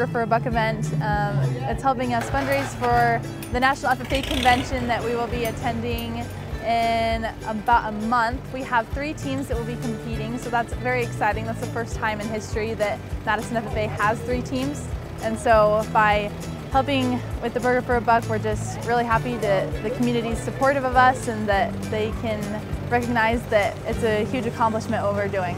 Burger for a Buck event. It's helping us fundraise for the National FFA Convention that we will be attending in about a month. We have 3 teams that will be competing, so that's very exciting. That's the first time in history that Madison FFA has 3 teams. And so by helping with the Burger for a Buck, we're just really happy that the community is supportive of us and that they can recognize that it's a huge accomplishment what we're doing.